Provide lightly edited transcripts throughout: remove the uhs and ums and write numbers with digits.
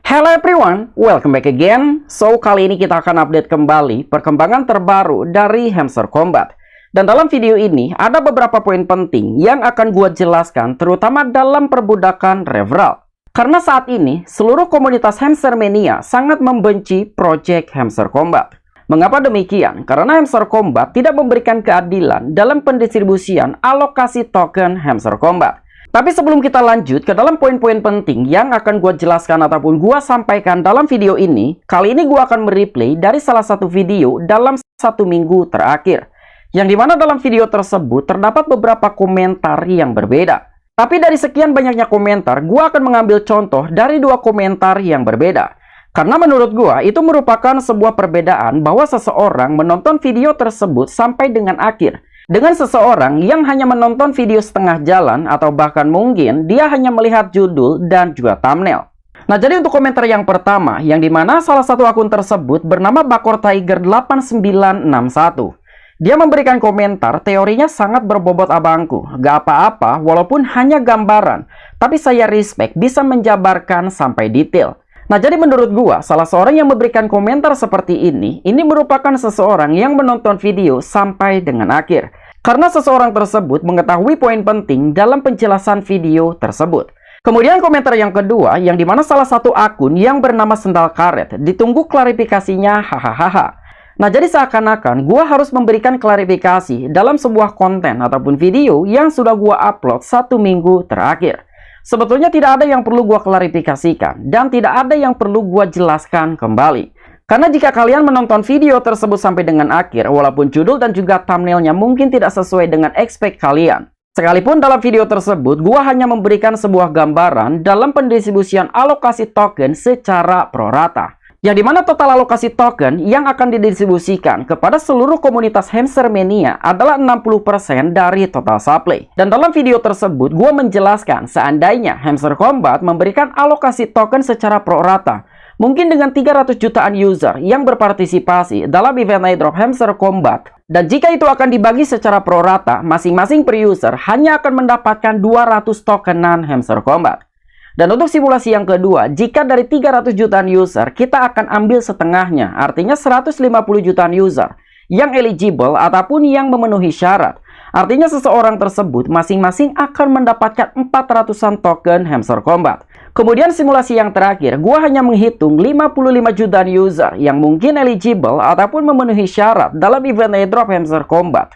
Hello everyone, welcome back again. So, kali ini kita akan update kembali perkembangan terbaru dari Hamster Kombat. Dan dalam video ini, ada beberapa poin penting yang akan gue jelaskan, terutama dalam perbudakan referral. Karena saat ini, seluruh komunitas Hamster Mania sangat membenci Project Hamster Kombat. Mengapa demikian? Karena Hamster Kombat tidak memberikan keadilan dalam pendistribusian alokasi token Hamster Kombat. Tapi sebelum kita lanjut ke dalam poin-poin penting yang akan gue jelaskan ataupun gue sampaikan dalam video ini, kali ini gue akan mereplay dari salah satu video dalam 1 minggu terakhir. Yang dimana dalam video tersebut terdapat beberapa komentar yang berbeda. Tapi dari sekian banyaknya komentar, gue akan mengambil contoh dari 2 komentar yang berbeda. Karena menurut gue itu merupakan sebuah perbedaan bahwa seseorang menonton video tersebut sampai dengan akhir. Dengan seseorang yang hanya menonton video setengah jalan atau bahkan mungkin dia hanya melihat judul dan juga thumbnail. Nah, jadi untuk komentar yang pertama, yang dimana salah satu akun tersebut bernama Bakor Tiger 8961. Dia memberikan komentar, teorinya sangat berbobot abangku. Gak apa-apa walaupun hanya gambaran, tapi saya respect bisa menjabarkan sampai detail. Nah, jadi menurut gua, salah seorang yang memberikan komentar seperti ini merupakan seseorang yang menonton video sampai dengan akhir. Karena seseorang tersebut mengetahui poin penting dalam penjelasan video tersebut. Kemudian komentar yang kedua, yang dimana salah satu akun yang bernama Sendal Karet, ditunggu klarifikasinya, hahaha. Nah, jadi seakan-akan gua harus memberikan klarifikasi dalam sebuah konten ataupun video yang sudah gua upload 1 minggu terakhir. Sebetulnya tidak ada yang perlu gua klarifikasikan dan tidak ada yang perlu gua jelaskan kembali. Karena jika kalian menonton video tersebut sampai dengan akhir, walaupun judul dan juga thumbnailnya mungkin tidak sesuai dengan expect kalian. Sekalipun dalam video tersebut, gua hanya memberikan sebuah gambaran dalam pendistribusian alokasi token secara prorata. Yang dimana total alokasi token yang akan didistribusikan kepada seluruh komunitas Hamster Mania adalah 60% dari total supply. Dan dalam video tersebut, gue menjelaskan seandainya Hamster Kombat memberikan alokasi token secara prorata, mungkin dengan 300 jutaan user yang berpartisipasi dalam event airdrop Hamster Kombat. Dan jika itu akan dibagi secara prorata, masing-masing per user hanya akan mendapatkan 200 tokenan Hamster Kombat. Dan untuk simulasi yang kedua, jika dari 300 jutaan user, kita akan ambil setengahnya, artinya 150 jutaan user yang eligible ataupun yang memenuhi syarat. Artinya seseorang tersebut masing-masing akan mendapatkan 400-an token Hamster Kombat. Kemudian simulasi yang terakhir, gua hanya menghitung 55 jutaan user yang mungkin eligible ataupun memenuhi syarat dalam event airdrop Hamster Kombat.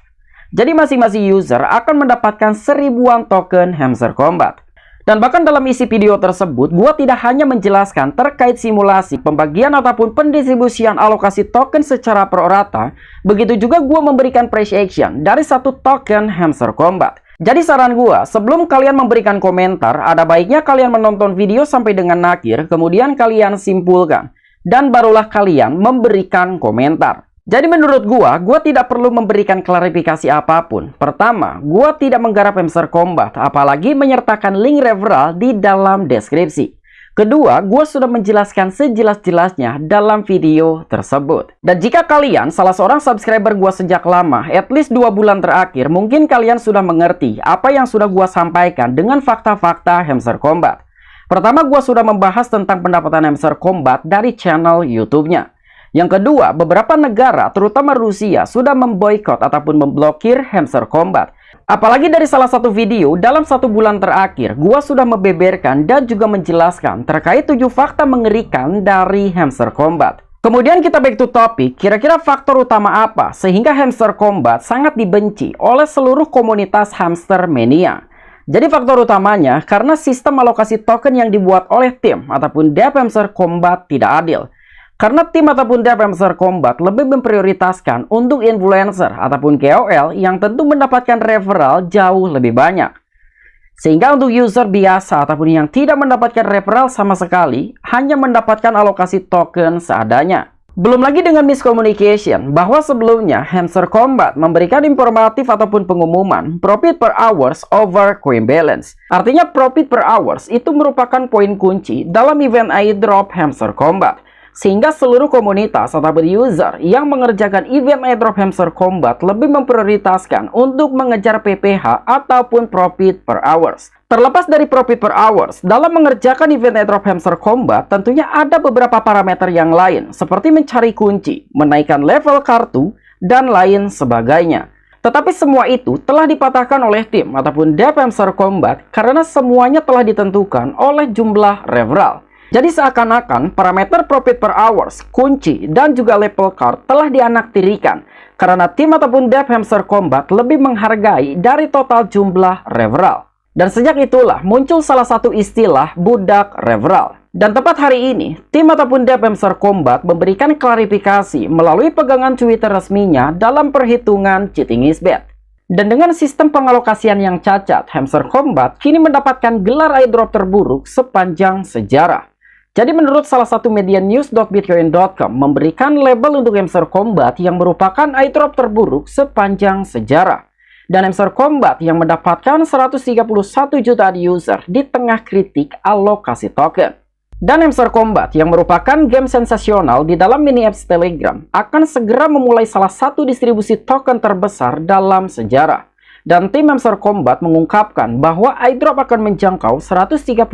Jadi masing-masing user akan mendapatkan 1000-an token Hamster Kombat. Dan bahkan dalam isi video tersebut, gua tidak hanya menjelaskan terkait simulasi pembagian ataupun pendistribusian alokasi token secara prorata, begitu juga gua memberikan price action dari 1 token Hamster Kombat. Jadi saran gua, sebelum kalian memberikan komentar, ada baiknya kalian menonton video sampai dengan akhir, kemudian kalian simpulkan, dan barulah kalian memberikan komentar. Jadi menurut gua tidak perlu memberikan klarifikasi apapun. Pertama, gua tidak menggarap Hamster Kombat, apalagi menyertakan link referral di dalam deskripsi. Kedua, gua sudah menjelaskan sejelas-jelasnya dalam video tersebut. Dan jika kalian salah seorang subscriber gua sejak lama, at least 2 bulan terakhir, mungkin kalian sudah mengerti apa yang sudah gua sampaikan dengan fakta-fakta Hamster Kombat. Pertama, gua sudah membahas tentang pendapatan Hamster Kombat dari channel YouTube-nya. Yang kedua, beberapa negara, terutama Rusia, sudah memboikot ataupun memblokir Hamster Kombat. Apalagi dari salah satu video, dalam 1 bulan terakhir, gua sudah membeberkan dan juga menjelaskan terkait 7 fakta mengerikan dari Hamster Kombat. Kemudian kita back to topic, kira-kira faktor utama apa sehingga Hamster Kombat sangat dibenci oleh seluruh komunitas Hamster Mania? Jadi faktor utamanya karena sistem alokasi token yang dibuat oleh tim ataupun dev Hamster Kombat tidak adil. Karena tim ataupun dev Hamster Kombat lebih memprioritaskan untuk influencer ataupun KOL yang tentu mendapatkan referral jauh lebih banyak. Sehingga untuk user biasa ataupun yang tidak mendapatkan referral sama sekali, hanya mendapatkan alokasi token seadanya. Belum lagi dengan miscommunication, bahwa sebelumnya Hamster Kombat memberikan informatif ataupun pengumuman profit per hours over coin balance. Artinya profit per hours itu merupakan poin kunci dalam event airdrop Hamster Kombat. Sehingga seluruh komunitas ataupun user yang mengerjakan event airdrop Hamster Kombat lebih memprioritaskan untuk mengejar PPH ataupun profit per hours. Terlepas dari profit per hours, dalam mengerjakan event airdrop Hamster Kombat, tentunya ada beberapa parameter yang lain, seperti mencari kunci, menaikkan level kartu, dan lain sebagainya. Tetapi semua itu telah dipatahkan oleh tim ataupun dev Hamster Kombat karena semuanya telah ditentukan oleh jumlah referral. Jadi seakan-akan parameter profit per hours, kunci, dan juga level card telah dianaktirikan karena tim ataupun dev Hamster Kombat lebih menghargai dari total jumlah referral. Dan sejak itulah muncul salah satu istilah budak referral. Dan tepat hari ini, tim ataupun dev Hamster Kombat memberikan klarifikasi melalui pegangan Twitter resminya dalam perhitungan cheating is bad. Dan dengan sistem pengalokasian yang cacat, Hamster Kombat kini mendapatkan gelar airdrop terburuk sepanjang sejarah. Jadi menurut salah satu media news.bitcoin.com memberikan label untuk Hamster Kombat yang merupakan airdrop terburuk sepanjang sejarah. Dan Hamster Kombat yang mendapatkan 131 jutaan user di tengah kritik alokasi token. Dan Hamster Kombat yang merupakan game sensasional di dalam mini apps Telegram akan segera memulai salah satu distribusi token terbesar dalam sejarah. Dan tim Hamster Kombat mengungkapkan bahwa airdrop akan menjangkau 131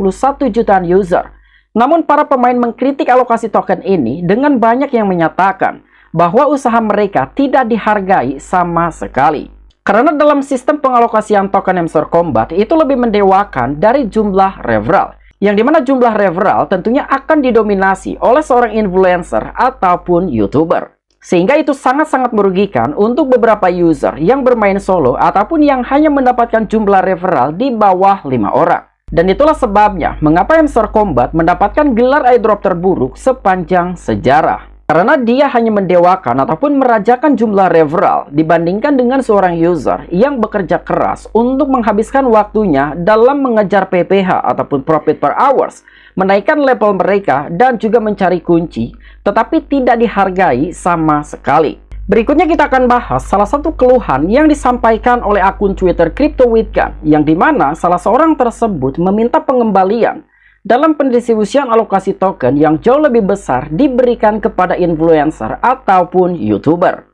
jutaan user. Namun para pemain mengkritik alokasi token ini dengan banyak yang menyatakan bahwa usaha mereka tidak dihargai sama sekali. Karena dalam sistem pengalokasian token Hamster Kombat itu lebih mendewakan dari jumlah referral. Yang dimana jumlah referral tentunya akan didominasi oleh seorang influencer ataupun YouTuber. Sehingga itu sangat-sangat merugikan untuk beberapa user yang bermain solo ataupun yang hanya mendapatkan jumlah referral di bawah 5 orang. Dan itulah sebabnya mengapa Hamster Kombat mendapatkan gelar airdrop terburuk sepanjang sejarah. Karena dia hanya mendewakan ataupun merajakan jumlah referral dibandingkan dengan seorang user yang bekerja keras untuk menghabiskan waktunya dalam mengejar PPH ataupun profit per hours, menaikkan level mereka dan juga mencari kunci, tetapi tidak dihargai sama sekali. Berikutnya kita akan bahas salah satu keluhan yang disampaikan oleh akun Twitter CryptoWitkan, yang dimana salah seorang tersebut meminta pengembalian dalam pendistribusian alokasi token yang jauh lebih besar diberikan kepada influencer ataupun YouTuber.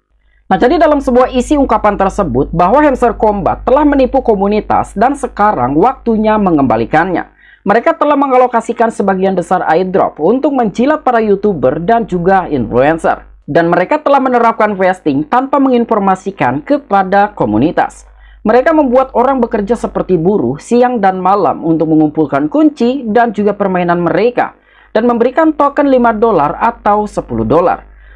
Nah, jadi dalam sebuah isi ungkapan tersebut bahwa Hamster Kombat telah menipu komunitas dan sekarang waktunya mengembalikannya. Mereka telah mengalokasikan sebagian besar airdrop untuk menjilat para YouTuber dan juga influencer. Dan mereka telah menerapkan vesting tanpa menginformasikan kepada komunitas. Mereka membuat orang bekerja seperti buruh siang dan malam untuk mengumpulkan kunci dan juga permainan mereka dan memberikan token $5 atau $10.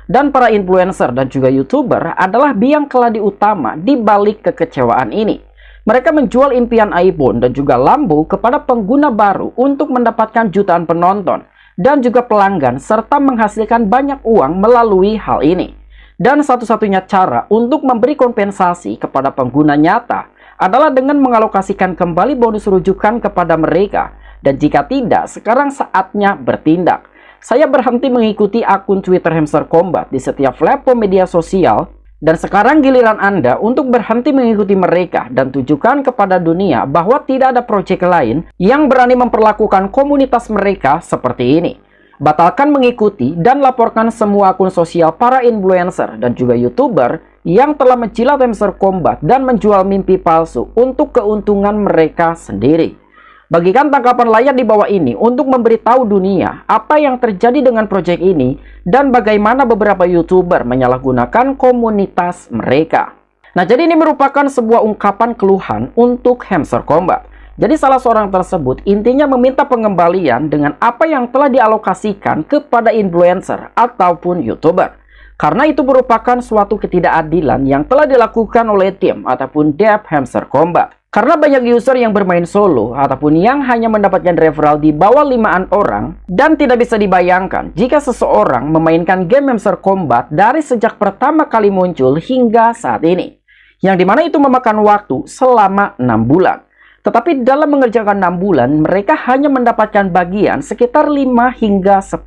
Dan para influencer dan juga YouTuber adalah biang keladi utama di balik kekecewaan ini. Mereka menjual impian iPhone dan juga Lambo kepada pengguna baru untuk mendapatkan jutaan penonton dan juga pelanggan serta menghasilkan banyak uang melalui hal ini. Dan satu-satunya cara untuk memberi kompensasi kepada pengguna nyata adalah dengan mengalokasikan kembali bonus rujukan kepada mereka. Dan jika tidak, sekarang saatnya bertindak. Saya berhenti mengikuti akun Twitter Hamster Kombat di setiap platform media sosial. Dan sekarang giliran Anda untuk berhenti mengikuti mereka dan tunjukkan kepada dunia bahwa tidak ada proyek lain yang berani memperlakukan komunitas mereka seperti ini. Batalkan mengikuti dan laporkan semua akun sosial para influencer dan juga YouTuber yang telah menjilat Hamster Kombat dan menjual mimpi palsu untuk keuntungan mereka sendiri. Bagikan tangkapan layar di bawah ini untuk memberitahu dunia apa yang terjadi dengan proyek ini dan bagaimana beberapa YouTuber menyalahgunakan komunitas mereka. Nah, jadi ini merupakan sebuah ungkapan keluhan untuk Hamster Kombat. Jadi salah seorang tersebut intinya meminta pengembalian dengan apa yang telah dialokasikan kepada influencer ataupun YouTuber. Karena itu merupakan suatu ketidakadilan yang telah dilakukan oleh tim ataupun dev Hamster Kombat. Karena banyak user yang bermain solo ataupun yang hanya mendapatkan referral di bawah 5-an orang. Dan tidak bisa dibayangkan jika seseorang memainkan game Hamster Kombat dari sejak pertama kali muncul hingga saat ini. Yang dimana itu memakan waktu selama 6 bulan. Tetapi dalam mengerjakan 6 bulan, mereka hanya mendapatkan bagian sekitar 5 hingga $10.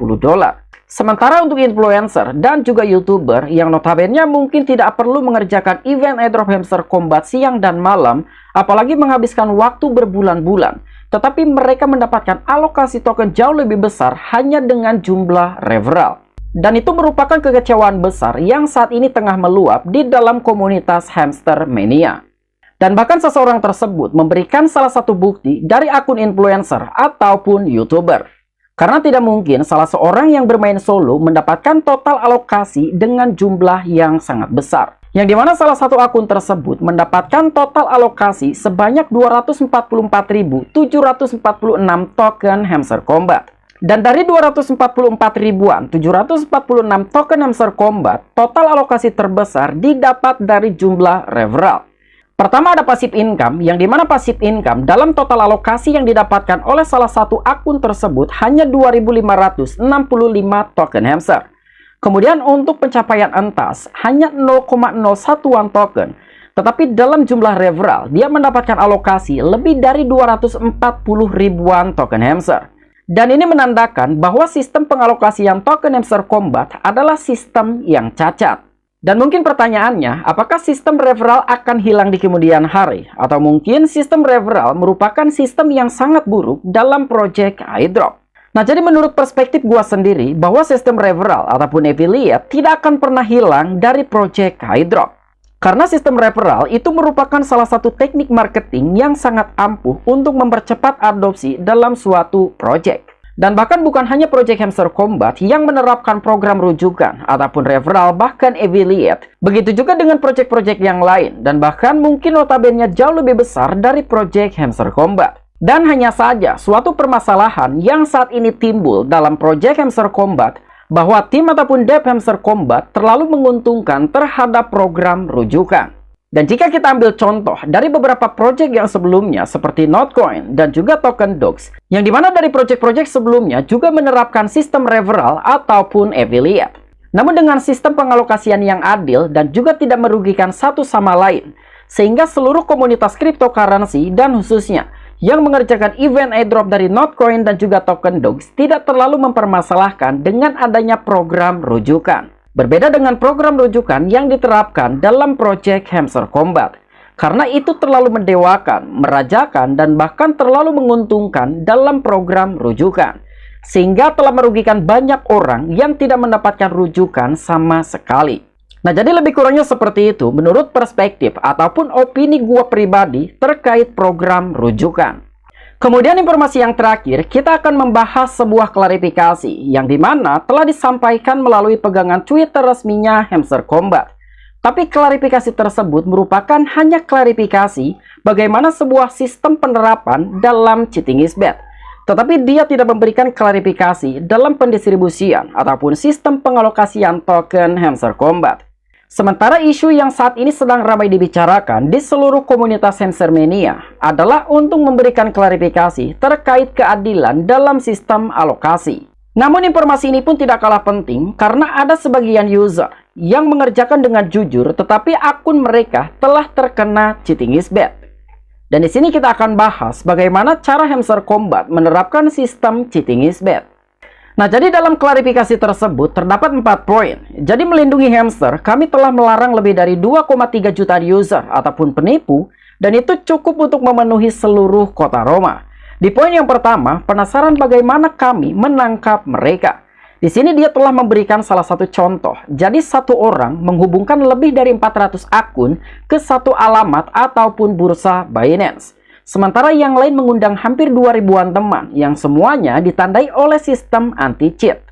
Sementara untuk influencer dan juga YouTuber yang notabene mungkin tidak perlu mengerjakan event airdrop Hamster Kombat siang dan malam, apalagi menghabiskan waktu berbulan-bulan, tetapi mereka mendapatkan alokasi token jauh lebih besar hanya dengan jumlah referral. Dan itu merupakan kekecewaan besar yang saat ini tengah meluap di dalam komunitas Hamster Mania. Dan bahkan seseorang tersebut memberikan salah satu bukti dari akun influencer ataupun YouTuber. Karena tidak mungkin salah seorang yang bermain solo mendapatkan total alokasi dengan jumlah yang sangat besar. Yang dimana salah satu akun tersebut mendapatkan total alokasi sebanyak 244.746 token Hamster Kombat. Dan dari 244.746 token Hamster Kombat, total alokasi terbesar didapat dari jumlah referral. Pertama ada passive income, yang dimana passive income dalam total alokasi yang didapatkan oleh salah satu akun tersebut hanya 2.565 token hamster. Kemudian untuk pencapaian entas hanya 0,01 token. Tetapi dalam jumlah referral, dia mendapatkan alokasi lebih dari 240 ribuan token hamster. Dan ini menandakan bahwa sistem pengalokasian token Hamster Kombat adalah sistem yang cacat. Dan mungkin pertanyaannya, apakah sistem referral akan hilang di kemudian hari? Atau mungkin sistem referral merupakan sistem yang sangat buruk dalam project iDrop? Nah, jadi menurut perspektif gua sendiri, bahwa sistem referral ataupun affiliate tidak akan pernah hilang dari project iDrop. Karena sistem referral itu merupakan salah satu teknik marketing yang sangat ampuh untuk mempercepat adopsi dalam suatu project. Dan bahkan bukan hanya project Hamster Kombat yang menerapkan program rujukan ataupun referral, bahkan affiliate. Begitu juga dengan project-project yang lain, dan bahkan mungkin notabene jauh lebih besar dari project Hamster Kombat. Dan hanya saja suatu permasalahan yang saat ini timbul dalam project Hamster Kombat, bahwa tim ataupun dev Hamster Kombat terlalu menguntungkan terhadap program rujukan. Dan jika kita ambil contoh dari beberapa project yang sebelumnya seperti Notcoin dan juga Token Dogs, yang dimana dari project-project sebelumnya juga menerapkan sistem referral ataupun affiliate. Namun dengan sistem pengalokasian yang adil dan juga tidak merugikan satu sama lain, sehingga seluruh komunitas cryptocurrency dan khususnya yang mengerjakan event airdrop dari Notcoin dan juga Token Dogs tidak terlalu mempermasalahkan dengan adanya program rujukan. Berbeda dengan program rujukan yang diterapkan dalam project Hamster Kombat. Karena itu terlalu mendewakan, merajakan, dan bahkan terlalu menguntungkan dalam program rujukan. Sehingga telah merugikan banyak orang yang tidak mendapatkan rujukan sama sekali. Nah, jadi lebih kurangnya seperti itu menurut perspektif ataupun opini gua pribadi terkait program rujukan. Kemudian informasi yang terakhir, kita akan membahas sebuah klarifikasi yang dimana telah disampaikan melalui pegangan Twitter resminya Hamster Kombat. Tapi klarifikasi tersebut merupakan hanya klarifikasi bagaimana sebuah sistem penerapan dalam cheating is bad. Tetapi dia tidak memberikan klarifikasi dalam pendistribusian ataupun sistem pengalokasian token Hamster Kombat. Sementara isu yang saat ini sedang ramai dibicarakan di seluruh komunitas Hamstermania adalah untuk memberikan klarifikasi terkait keadilan dalam sistem alokasi. Namun informasi ini pun tidak kalah penting karena ada sebagian user yang mengerjakan dengan jujur tetapi akun mereka telah terkena cheating is bad. Dan di sini kita akan bahas bagaimana cara Hamster Kombat menerapkan sistem cheating is bad. Nah, jadi dalam klarifikasi tersebut terdapat 4 poin. Jadi melindungi hamster, kami telah melarang lebih dari 2,3 juta user ataupun penipu, dan itu cukup untuk memenuhi seluruh kota Roma. Di poin yang pertama, penasaran bagaimana kami menangkap mereka. Di sini dia telah memberikan salah satu contoh. Jadi satu orang menghubungkan lebih dari 400 akun ke satu alamat ataupun bursa Binance. Sementara yang lain mengundang hampir 2.000-an teman yang semuanya ditandai oleh sistem anti-cheat.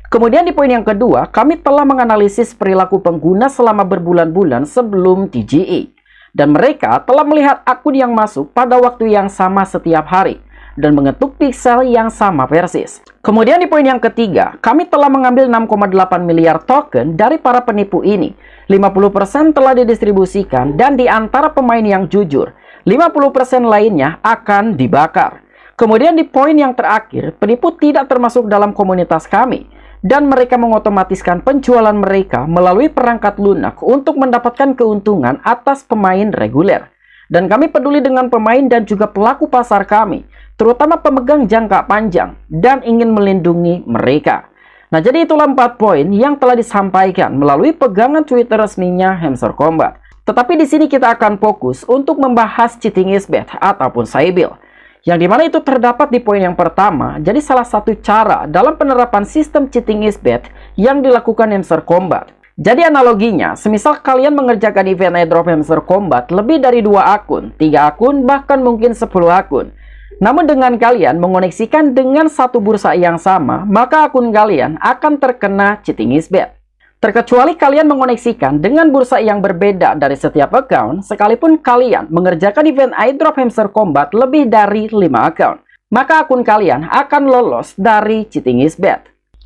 Kemudian di poin yang kedua, kami telah menganalisis perilaku pengguna selama berbulan-bulan sebelum TGE. Dan mereka telah melihat akun yang masuk pada waktu yang sama setiap hari dan mengetuk pixel yang sama persis. Kemudian di poin yang ketiga, kami telah mengambil 6,8 miliar token dari para penipu ini. 50% telah didistribusikan dan di antara pemain yang jujur, 50% lainnya akan dibakar. Kemudian di poin yang terakhir, penipu tidak termasuk dalam komunitas kami dan mereka mengotomatiskan penjualan mereka melalui perangkat lunak untuk mendapatkan keuntungan atas pemain reguler. Dan kami peduli dengan pemain dan juga pelaku pasar kami, terutama pemegang jangka panjang dan ingin melindungi mereka. Nah, jadi itulah 4 poin yang telah disampaikan melalui pegangan Twitter resminya Hamster Kombat. Tetapi di sini kita akan fokus untuk membahas cheating is bad ataupun Sybil. Yang dimana itu terdapat di poin yang pertama, jadi salah satu cara dalam penerapan sistem cheating is bad yang dilakukan Hamster Kombat. Jadi analoginya, semisal kalian mengerjakan event airdrop Hamster Combat lebih dari 2 akun, 3 akun, bahkan mungkin 10 akun. Namun dengan kalian mengoneksikan dengan satu bursa yang sama, maka akun kalian akan terkena cheating is bad. Terkecuali kalian mengoneksikan dengan bursa yang berbeda dari setiap account, sekalipun kalian mengerjakan event airdrop Hamster Combat lebih dari 5 account, maka akun kalian akan lolos dari cheating is bad.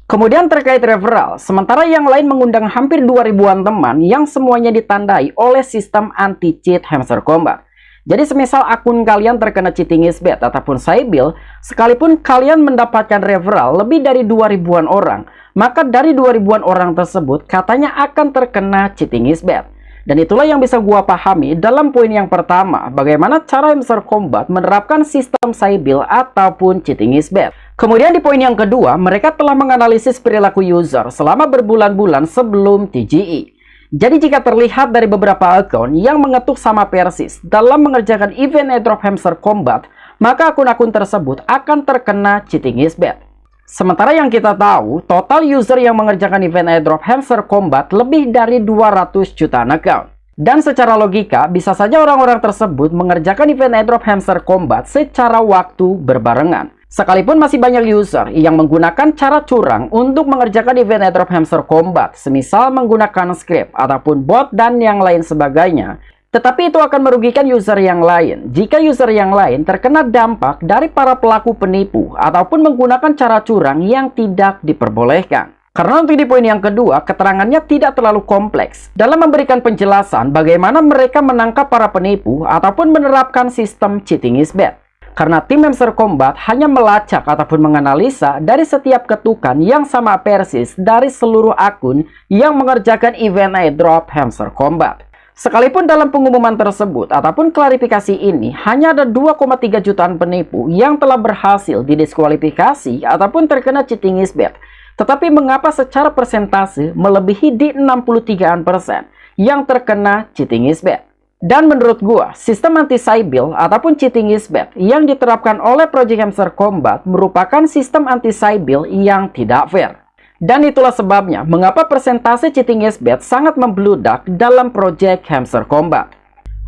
Kemudian terkait referral, sementara yang lain mengundang hampir 2000-an teman yang semuanya ditandai oleh sistem anti-cheat Hamster Combat. Jadi semisal akun kalian terkena cheating is bad ataupun Sybil, sekalipun kalian mendapatkan referral lebih dari 2000-an orang, maka dari 2000-an orang tersebut katanya akan terkena cheating is bad. Dan itulah yang bisa gua pahami dalam poin yang pertama, bagaimana cara Hamster Combat menerapkan sistem Sybil ataupun cheating is bad. Kemudian di poin yang kedua, mereka telah menganalisis perilaku user selama berbulan-bulan sebelum TGE. Jadi jika terlihat dari beberapa akun yang mengetuk sama persis dalam mengerjakan event airdrop Hamster Combat, maka akun-akun tersebut akan terkena cheating is bad. Sementara yang kita tahu, total user yang mengerjakan event airdrop Hamster Combat lebih dari 200 jutaan account. Dan secara logika, bisa saja orang-orang tersebut mengerjakan event airdrop Hamster Combat secara waktu berbarengan. Sekalipun masih banyak user yang menggunakan cara curang untuk mengerjakan event airdrop Hamster Combat, semisal menggunakan script ataupun bot dan yang lain sebagainya, tetapi itu akan merugikan user yang lain jika user yang lain terkena dampak dari para pelaku penipu ataupun menggunakan cara curang yang tidak diperbolehkan. Karena untuk di poin yang kedua, keterangannya tidak terlalu kompleks dalam memberikan penjelasan bagaimana mereka menangkap para penipu ataupun menerapkan sistem cheating is bad. Karena tim Hamster Combat hanya melacak ataupun menganalisa dari setiap ketukan yang sama persis dari seluruh akun yang mengerjakan event airdrop Hamster Combat. Sekalipun dalam pengumuman tersebut ataupun klarifikasi ini hanya ada 2,3 jutaan penipu yang telah berhasil didiskualifikasi ataupun terkena cheating is bad, tetapi mengapa secara persentase melebihi di 63% yang terkena cheating is bad? Dan menurut gua, sistem anti-Sybil ataupun cheating is bad yang diterapkan oleh Project Hamster Combat merupakan sistem anti-Sybil yang tidak fair. Dan itulah sebabnya mengapa persentase cheating is bad sangat membludak dalam Project Hamster Combat.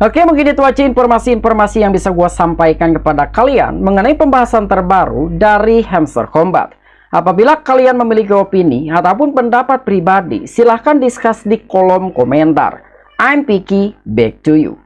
Oke, mungkin itu aja informasi-informasi yang bisa gua sampaikan kepada kalian mengenai pembahasan terbaru dari Hamster Combat. Apabila kalian memiliki opini ataupun pendapat pribadi, silahkan discuss di kolom komentar. I'm Piki, back to you.